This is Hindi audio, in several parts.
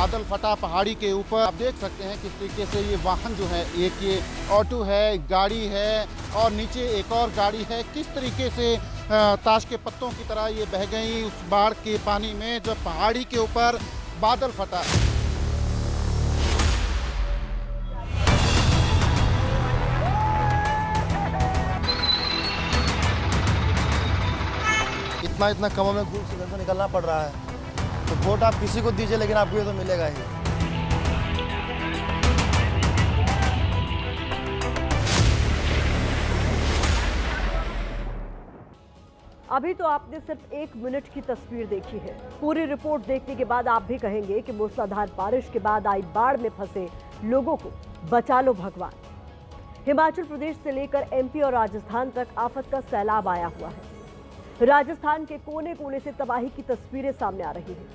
बादल फटा पहाड़ी के ऊपर। आप देख सकते हैं किस तरीके से ये वाहन जो है, एक ये ऑटो है, गाड़ी है और नीचे एक और गाड़ी है, किस तरीके से ताश के पत्तों की तरह ये बह गई उस बाढ़ के पानी में जब पहाड़ी के ऊपर बादल फटा। इतना कमों में घूस घर से निकलना पड़ रहा है, तो वोट आप किसी को दीजिए लेकिन आपको ये तो मिलेगा ही। अभी तो आपने सिर्फ 1 मिनट की तस्वीर देखी है। पूरी रिपोर्ट देखने के बाद आप भी कहेंगे कि मूसलाधार बारिश के बाद आई बाढ़ में फंसे लोगों को बचा लो भगवान। हिमाचल प्रदेश से लेकर एमपी और राजस्थान तक आफत का सैलाब आया हुआ है। राजस्थान के कोने कोने से तबाही की तस्वीरें सामने आ रही हैं।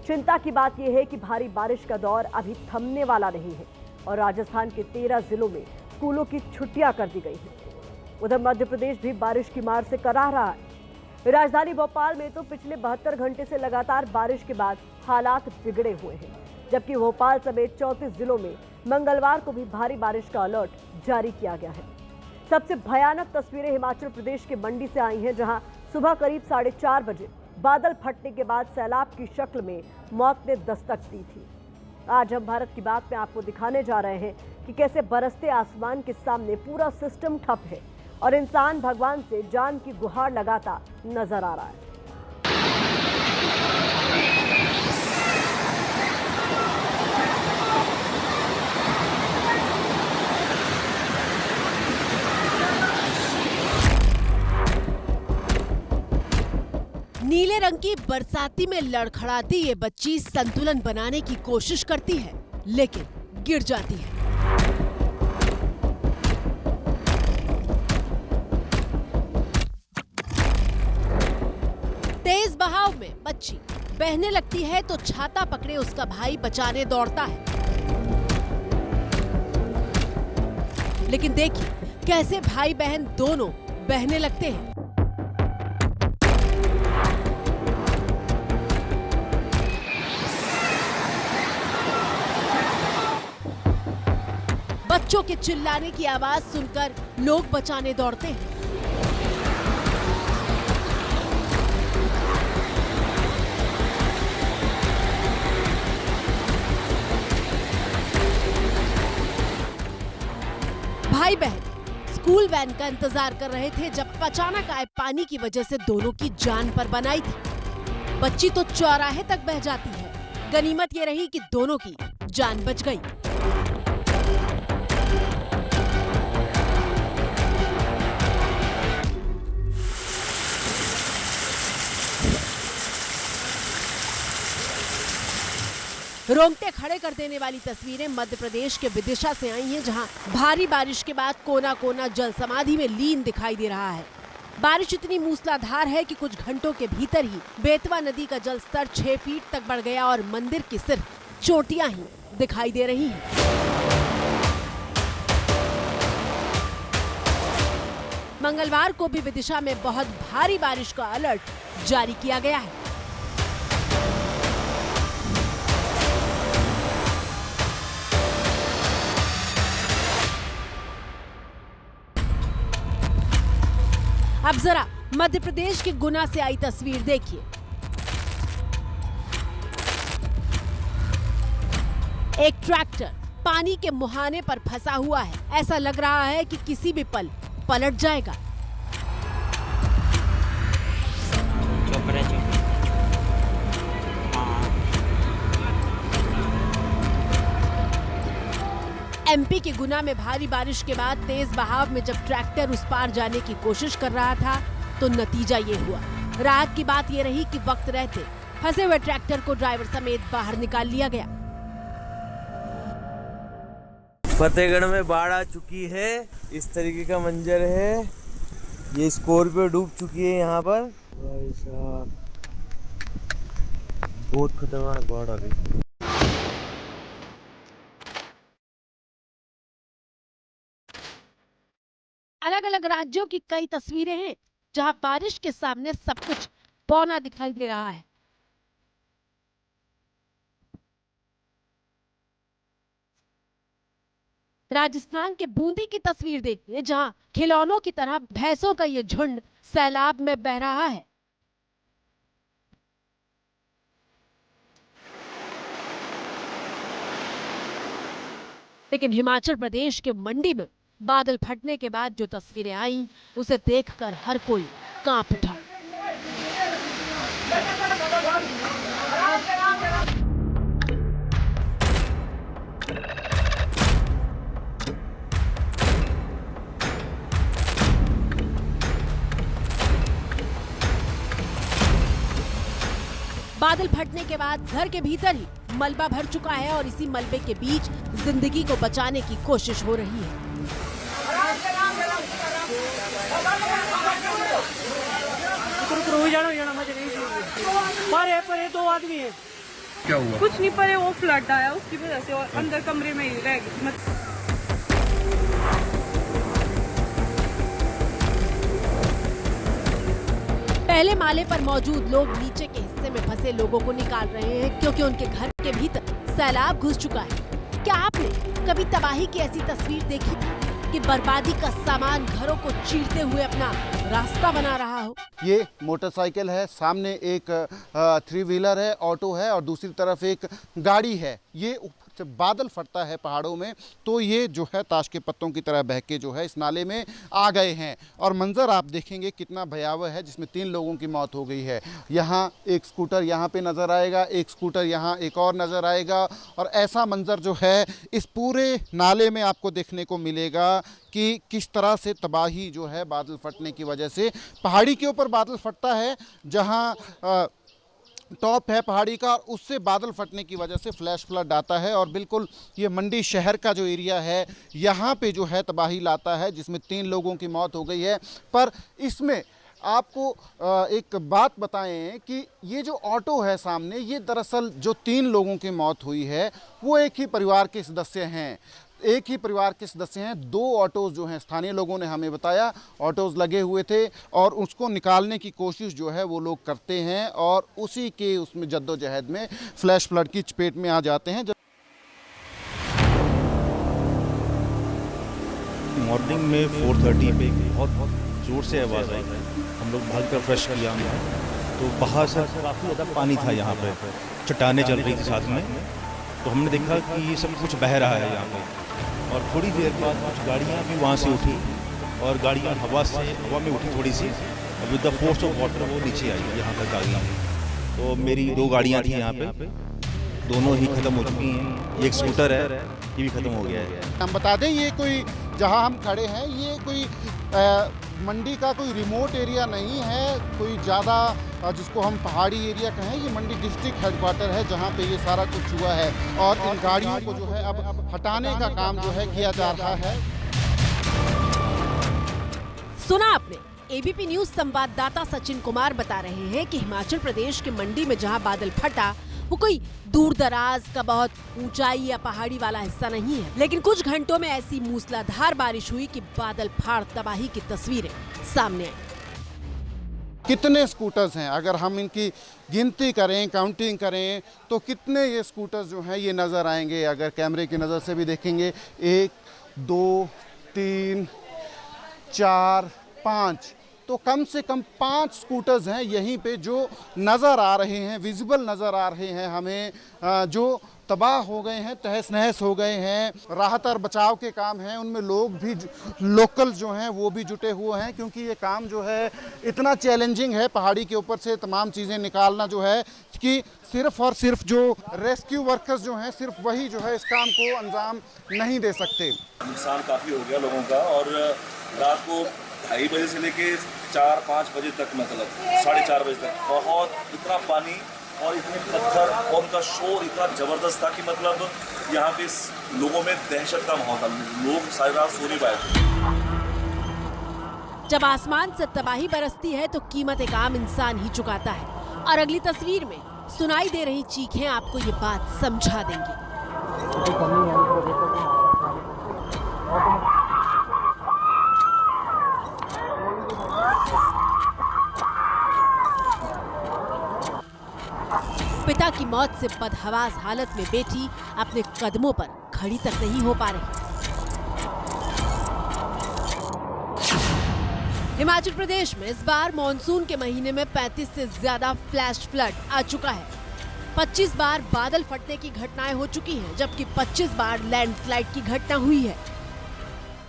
चिंता की बात यह है कि भारी बारिश का दौर अभी थमने वाला नहीं है और राजस्थान के 13 जिलों में स्कूलों की छुट्टियां कर दी गई हैं। उधर मध्य प्रदेश भी बारिश की मार से कराह रहा है। राजधानी भोपाल में तो पिछले 72 घंटे से लगातार बारिश के बाद हालात बिगड़े हुए हैं, जबकि भोपाल समेत 34 जिलों में मंगलवार को भी भारी बारिश का अलर्ट जारी किया गया है। सबसे भयानक तस्वीरें हिमाचल प्रदेश के मंडी से आई हैं, जहां सुबह करीब 4:30 बजे बादल फटने के बाद सैलाब की शक्ल में मौत ने दस्तक दी थी। आज हम भारत की बात में आपको दिखाने जा रहे हैं कि कैसे बरसते आसमान के सामने पूरा सिस्टम ठप है और इंसान भगवान से जान की गुहार लगाता नजर आ रहा है। नीले रंग की बरसाती में लड़खड़ाती ये बच्ची संतुलन बनाने की कोशिश करती है, लेकिन गिर जाती है। तेज बहाव में बच्ची बहने लगती है तो छाता पकड़े उसका भाई बचाने दौड़ता है, लेकिन देखिए कैसे भाई बहन दोनों बहने लगते हैं। बच्चों के चिल्लाने की आवाज सुनकर लोग बचाने दौड़ते हैं। भाई बहन स्कूल वैन का इंतजार कर रहे थे जब अचानक आए पानी की वजह से दोनों की जान पर बनाई थी। बच्ची तो चौराहे तक बह जाती है। गनीमत ये रही कि दोनों की जान बच गई। रोंगटे खड़े कर देने वाली तस्वीरें मध्य प्रदेश के विदिशा से आई हैं, जहां भारी बारिश के बाद कोना कोना जल समाधि में लीन दिखाई दे रहा है। बारिश इतनी मूसलाधार है कि कुछ घंटों के भीतर ही बेतवा नदी का जल स्तर 6 फीट तक बढ़ गया और मंदिर की सिर्फ चोटियां ही दिखाई दे रही हैं। मंगलवार को भी विदिशा में बहुत भारी बारिश का अलर्ट जारी किया गया है। अब जरा मध्य प्रदेश के गुना से आई तस्वीर देखिए। एक ट्रैक्टर पानी के मुहाने पर फंसा हुआ है। ऐसा लग रहा है कि किसी भी पल पलट जाएगा। एमपी के गुना में भारी बारिश के बाद तेज बहाव में जब ट्रैक्टर उस पार जाने की कोशिश कर रहा था तो नतीजा ये हुआ। राहत की बात ये रही कि वक्त रहते फंसे हुए ट्रैक्टर को ड्राइवर समेत बाहर निकाल लिया गया। फतेहगढ़ में बाढ़ आ चुकी है। इस तरीके का मंजर है। ये स्कॉर्पियो डूब चुकी है यहाँ पर। भाई साहब बहुत खतरनाक बाढ़ आ गई। अलग अलग राज्यों की कई तस्वीरें हैं जहां बारिश के सामने सब कुछ बौना दिखाई दे रहा है। राजस्थान के बूंदी की तस्वीर देखिए, जहां खिलौनों की तरह भैंसों का ये झुंड सैलाब में बह रहा है। लेकिन हिमाचल प्रदेश के मंडी में बादल फटने के बाद जो तस्वीरें आई, उसे देखकर हर कोई कांप उठा। बादल फटने के बाद घर के भीतर ही मलबा भर चुका है और इसी मलबे के बीच जिंदगी को बचाने की कोशिश हो रही है। पर 2 आदमी है। क्या हुआ? कुछ नहीं, पर वो फ्लड आया उसकी वजह से और अंदर कमरे में ही रह गई। पहले माले पर मौजूद लोग नीचे के हिस्से में फंसे लोगों को निकाल रहे हैं, क्योंकि उनके घर के भीतर सैलाब घुस चुका है। क्या आपने कभी तबाही की ऐसी तस्वीर देखी कि बर्बादी का सामान घरों को चीरते हुए अपना रास्ता बना रहा हो? ये मोटरसाइकिल है, सामने एक 3 व्हीलर है, ऑटो है और दूसरी तरफ एक गाड़ी है। ये जब बादल फटता है पहाड़ों में तो ये जो है ताश के पत्तों की तरह बह के जो है इस नाले में आ गए हैं। और मंज़र आप देखेंगे कितना भयावह है, जिसमें 3 लोगों की मौत हो गई है। यहाँ एक स्कूटर यहाँ पे नज़र आएगा, एक स्कूटर यहाँ एक और नज़र आएगा और ऐसा मंज़र जो है इस पूरे नाले में आपको देखने को मिलेगा कि किस तरह से तबाही जो है बादल फटने की वजह से। पहाड़ी के ऊपर बादल फटता है, जहाँ टॉप है पहाड़ी का, और उससे बादल फटने की वजह से फ्लैश फ्लड आता है और बिल्कुल ये मंडी शहर का जो एरिया है यहाँ पे जो है तबाही लाता है, जिसमें 3 लोगों की मौत हो गई है। पर इसमें आपको एक बात बताएं कि ये जो ऑटो है सामने, ये दरअसल जो 3 लोगों की मौत हुई है वो एक ही परिवार के सदस्य हैं। एक ही परिवार के सदस्य हैं। 2 ऑटोज़ जो हैं, स्थानीय लोगों ने हमें बताया, ऑटोज़ लगे हुए थे और उसको निकालने की कोशिश जो है वो लोग करते हैं और उसी के उसमें जद्दोजहद में फ्लैश फ्लड की चपेट में आ जाते हैं। मॉर्निंग में 4:30 पे बहुत जोर से आवाज़ आई। हम लोग भाग कर फ्रेश किया हमने, तो बाहर से काफ़ी ज़्यादा पानी था यहाँ पे, चट्टानें चल रही थी साथ में। तो हमने देखा कि ये सब कुछ बह रहा है यहाँ पे और थोड़ी देर बाद कुछ गाड़ियाँ भी वहाँ से उठी और गाड़ियाँ हवा में उठी थोड़ी सी, with the force of water वो नीचे आई यहाँ तक आ गई। तो मेरी 2 गाड़ियाँ थी यहाँ पे, दोनों ही ख़त्म हो चुकी हैं। एक स्कूटर है, ये भी ख़त्म हो गया है। हम बता दें ये कोई जहां हम खड़े हैं ये कोई मंडी का कोई रिमोट एरिया नहीं है, कोई ज़्यादा जिसको हम पहाड़ी एरिया कहें। ये मंडी डिस्ट्रिक्ट हेडक्वार्टर है जहां पे ये सारा कुछ हुआ है और इन गाड़ियों को जो है अब हटाने का काम जो है किया जा रहा है। सुना आपने, एबीपी न्यूज संवाददाता सचिन कुमार बता रहे हैं कि हिमाचल प्रदेश के मंडी में जहां बादल फटा वो कोई दूर दराज का बहुत ऊंचाई या पहाड़ी वाला हिस्सा नहीं है, लेकिन कुछ घंटों में ऐसी मूसलाधार बारिश हुई कि बादल फाड़ तबाही की तस्वीरें सामने आई। कितने स्कूटर्स हैं, अगर हम इनकी गिनती करें, काउंटिंग करें तो कितने ये स्कूटर्स जो हैं ये नज़र आएंगे। अगर कैमरे की नज़र से भी देखेंगे 1 2 3 4 5, तो कम से कम 5 स्कूटर्स हैं यहीं पे जो नज़र आ रहे हैं, विजिबल नज़र आ रहे हैं हमें, जो तबाह हो गए हैं, तहस नहस हो गए हैं। राहत और बचाव के काम हैं, उनमें लोग भी लोकल जो हैं वो भी जुटे हुए हैं, क्योंकि ये काम जो है इतना चैलेंजिंग है पहाड़ी के ऊपर से तमाम चीज़ें निकालना जो है कि सिर्फ और सिर्फ जो रेस्क्यू वर्कर्स जो हैं सिर्फ वही जो है इस काम को अंजाम नहीं दे सकते। नुकसान काफ़ी हो गया लोगों का और रात को 2:30 बजे से लेके 4-5 बजे तक, मतलब 4:30 बजे तक बहुत इतना पानी और इतने पत्थर और उनका शोर इतना ज़बरदस्त था कि मतलब यहाँ पे लोगों में दहशत का माहौल था। लोग सारी रात सो नहीं पाए थे। जब आसमान से तबाही बरसती है तो कीमत एक आम इंसान ही चुकाता है, और अगली तस्वीर में सुनाई दे रही चीखें आपको ये बात समझा देंगी। पिता की मौत से बदहवास हालत में बेटी अपने कदमों पर खड़ी तक नहीं हो पा रही। हिमाचल प्रदेश में इस बार मॉनसून के महीने में 35 से ज्यादा फ्लैश फ्लड आ चुका है। 25 बार बादल फटने की घटनाएं हो चुकी हैं, जबकि 25 बार लैंडस्लाइड की घटना हुई है।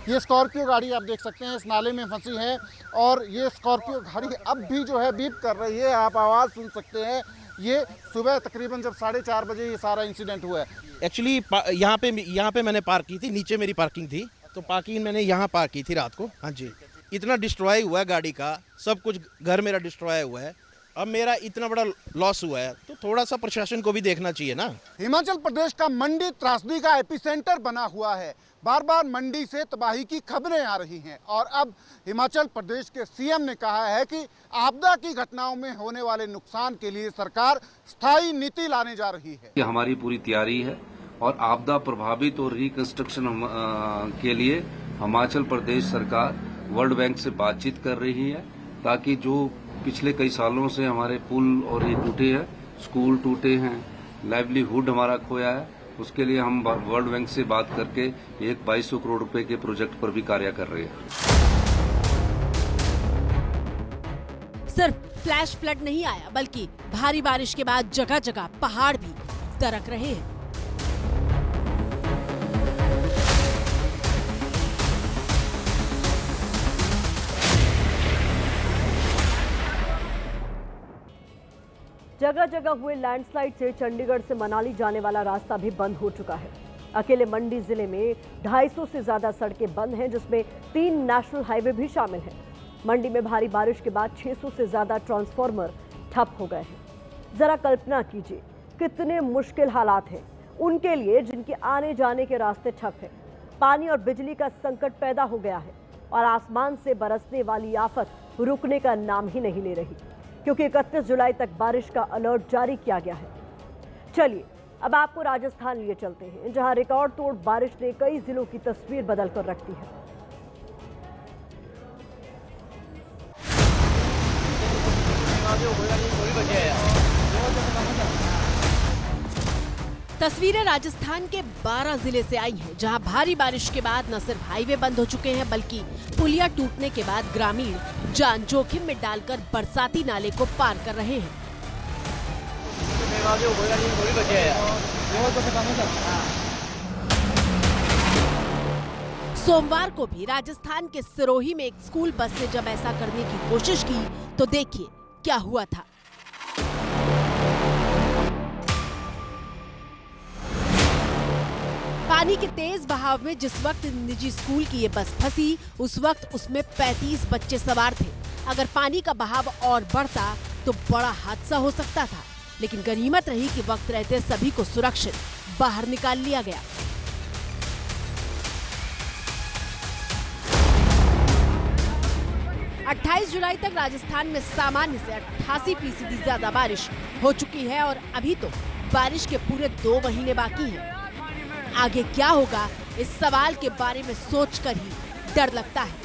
ये स्कॉर्पियो गाड़ी आप देख सकते हैं इस नाले में फंसी है और ये स्कॉर्पियो गाड़ी अब भी जो है बीप कर रही है, आप आवाज़ सुन सकते हैं। ये सुबह तकरीबन जब 4:30 बजे ये सारा इंसिडेंट हुआ है। एक्चुअली यहाँ पे मैंने पार्क की थी, नीचे मेरी पार्किंग थी, तो पार्किंग मैंने यहाँ पार्क की थी रात को। हाँ जी, इतना डिस्ट्रॉय हुआ है गाड़ी का, सब कुछ घर मेरा डिस्ट्रॉय हुआ है। अब मेरा इतना बड़ा लॉस हुआ है तो थोड़ा सा प्रशासन को भी देखना चाहिए ना। हिमाचल प्रदेश का मंडी त्रासदी का एपिसेंटर बना हुआ है। बार बार मंडी से तबाही की खबरें आ रही हैं और अब हिमाचल प्रदेश के सीएम ने कहा है कि आपदा की घटनाओं में होने वाले नुकसान के लिए सरकार स्थायी नीति लाने जा रही है। ये हमारी पूरी तैयारी है और आपदा प्रभावित और रिकंस्ट्रक्शन के लिए हिमाचल प्रदेश सरकार वर्ल्ड बैंक से बातचीत कर रही है, ताकि जो पिछले कई सालों से हमारे पुल और ये टूटे हैं, स्कूल टूटे हैं, लाइवलीहुड हमारा खोया है, उसके लिए हम वर्ल्ड बैंक से बात करके 2200 करोड़ रुपए के प्रोजेक्ट पर भी कार्य कर रहे हैं। सिर्फ फ्लैश फ्लड नहीं आया, बल्कि भारी बारिश के बाद जगह जगह पहाड़ भी दरक रहे हैं। जगह जगह हुए लैंडस्लाइड से चंडीगढ़ से मनाली जाने वाला रास्ता भी बंद हो चुका है। अकेले मंडी जिले में 250 से ज्यादा सड़कें बंद हैं, जिसमें 3 नेशनल हाईवे भी शामिल हैं। मंडी में भारी बारिश के बाद 600 से ज्यादा ट्रांसफार्मर ठप हो गए हैं। जरा कल्पना कीजिए कितने मुश्किल हालात हैं उनके लिए जिनके आने जाने के रास्ते ठप हैं। पानी और बिजली का संकट पैदा हो गया है और आसमान से बरसने वाली आफत रुकने का नाम ही नहीं ले रही, क्योंकि 31 जुलाई तक बारिश का अलर्ट जारी किया गया है। चलिए अब आपको राजस्थान लिए चलते हैं, जहां रिकॉर्ड तोड़ बारिश ने कई जिलों की तस्वीर बदल कर रख दी है। तस्वीरें राजस्थान के 12 जिले से आई हैं, जहां भारी बारिश के बाद न सिर्फ हाईवे बंद हो चुके हैं, बल्कि पुलिया टूटने के बाद ग्रामीण जान जोखिम में डालकर बरसाती नाले को पार कर रहे हैं। सोमवार को भी राजस्थान के सिरोही में एक स्कूल बस ने जब ऐसा करने की कोशिश की तो देखिए क्या हुआ था। पानी के तेज बहाव में जिस वक्त निजी स्कूल की ये बस फंसी, उस वक्त उसमें 35 बच्चे सवार थे। अगर पानी का बहाव और बढ़ता तो बड़ा हादसा हो सकता था, लेकिन गनीमत रही कि वक्त रहते सभी को सुरक्षित बाहर निकाल लिया गया। अट्ठाईस जुलाई तक राजस्थान में सामान्य से 88% ज्यादा बारिश हो चुकी है और अभी तो बारिश के पूरे 2 महीने बाकी हैं। आगे क्या होगा, इस सवाल के बारे में सोचकर ही डर लगता है।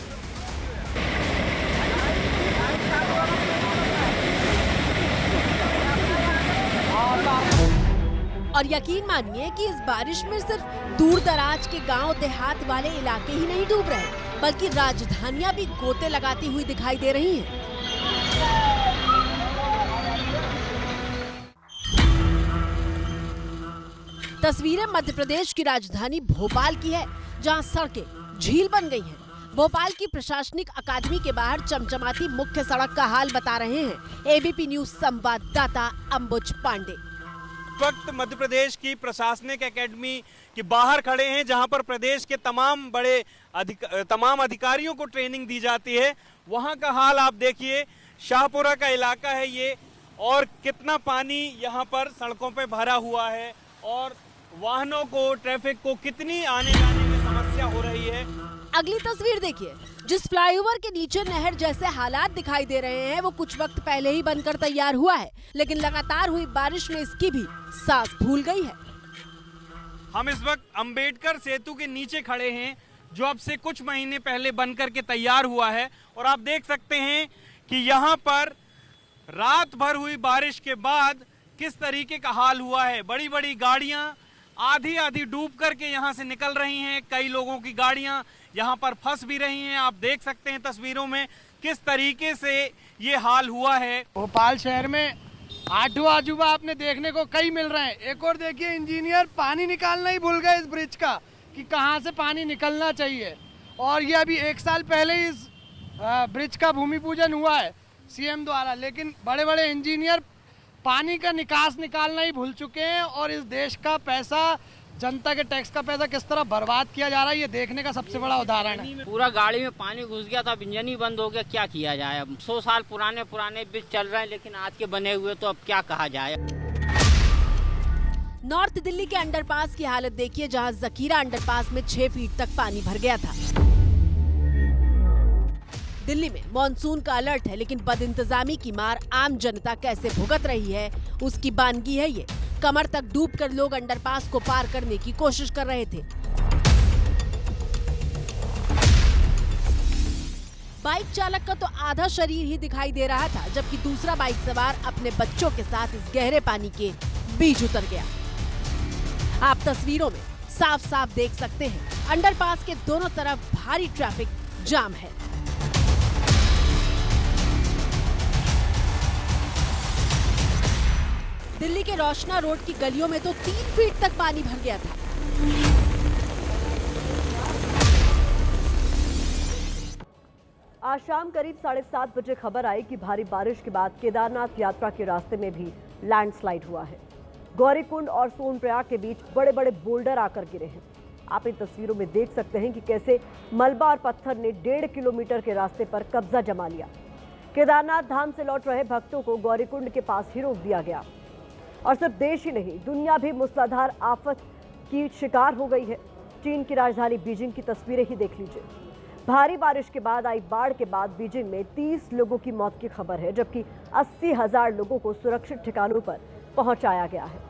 और यकीन मानिए कि इस बारिश में सिर्फ दूर दराज के गांव देहात वाले इलाके ही नहीं डूब रहे, बल्कि राजधानियां भी गोते लगाती हुई दिखाई दे रही हैं। तस्वीरें मध्य प्रदेश की राजधानी भोपाल की है, जहां सड़कें झील बन गई हैं। भोपाल की प्रशासनिक अकादमी के बाहर चमचमाती मुख्य सड़क का हाल बता रहे हैं एबीपी न्यूज संवाददाता अंबुज पांडे। वक्त मध्य प्रदेश की प्रशासनिक अकेडमी के बाहर खड़े हैं, जहां पर प्रदेश के तमाम अधिकारियों को ट्रेनिंग दी जाती है। वहां का हाल आप देखिए, शाहपुरा का इलाका है ये, और कितना पानी यहां पर सड़कों पे भरा हुआ है और वाहनों को, ट्रैफिक को कितनी आने जाने में समस्या हो रही है। अगली तस्वीर देखिए, जिस फ्लाईओवर के नीचे नहर जैसे हालात दिखाई दे रहे हैं, वो कुछ वक्त पहले ही बनकर तैयार हुआ है, लेकिन लगातार हुई बारिश में इसकी भी सांस फूल गई है। हम इस वक्त अंबेडकर सेतु के नीचे खड़े हैं, जो अब से कुछ महीने पहले बनकर के तैयार हुआ है, और आप देख सकते हैं कि यहाँ पर रात भर हुई बारिश के बाद किस तरीके का हाल हुआ है। बड़ी बड़ी गाड़ियां आधी डूब करके यहाँ से निकल रही हैं, कई लोगों की गाड़ियां यहाँ पर फंस भी रही हैं। आप देख सकते हैं तस्वीरों में किस तरीके से ये हाल हुआ है। भोपाल शहर में आठवां अजूबा आपने देखने को कई मिल रहे हैं। एक और देखिए, इंजीनियर पानी निकालना ही भूल गए इस ब्रिज का कि कहां से पानी निकलना चाहिए। और ये अभी 1 साल पहले इस ब्रिज का भूमि पूजन हुआ है सीएम द्वारा, लेकिन बड़े बड़े इंजीनियर पानी का निकास निकालना ही भूल चुके हैं। और इस देश का पैसा, जनता के टैक्स का पैसा किस तरह बर्बाद किया जा रहा है, ये देखने का सबसे बड़ा उदाहरण है। पूरा गाड़ी में पानी घुस गया था, अब इंजन ही बंद हो गया, क्या किया जाए। अब 100 साल पुराने ब्रिज चल रहे हैं, लेकिन आज के बने हुए तो अब क्या कहा जाए। नॉर्थ दिल्ली के अंडरपास की हालत देखिए, जहां जकीरा अंडरपास में 6 फीट तक पानी भर गया था। दिल्ली में मॉनसून का अलर्ट है, लेकिन बदइंतजामी की मार आम जनता कैसे भुगत रही है, उसकी बानगी है ये। कमर तक डूबकर लोग अंडरपास को पार करने की कोशिश कर रहे थे। बाइक चालक का तो आधा शरीर ही दिखाई दे रहा था, जबकि दूसरा बाइक सवार अपने बच्चों के साथ इस गहरे पानी के बीच उतर गया। आप तस्वीरों में साफ साफ देख सकते हैं, अंडरपास के दोनों तरफ भारी ट्रैफिक जाम है। दिल्ली के रोशना रोड की गलियों में तो 3 फीट तक पानी भर गया था। आज शाम करीब 7:30 बजे खबर आई कि भारी बारिश के बाद केदारनाथ यात्रा के रास्ते में भी लैंडस्लाइड हुआ है। गौरीकुंड और सोनप्रयाग के बीच बड़े बड़े बोल्डर आकर गिरे हैं। आप इन तस्वीरों में देख सकते हैं कि कैसे मलबा और पत्थर ने 1.5 किलोमीटर के रास्ते पर कब्जा जमा लिया। केदारनाथ धाम से लौट रहे भक्तों को गौरीकुंड के पास ही रोक दिया गया। और सिर्फ देश ही नहीं, दुनिया भी मूसलाधार आफत की शिकार हो गई है। चीन की राजधानी बीजिंग की तस्वीरें ही देख लीजिए। भारी बारिश के बाद आई बाढ़ के बाद बीजिंग में 30 लोगों की मौत की खबर है, जबकि 80,000 लोगों को सुरक्षित ठिकानों पर पहुंचाया गया है।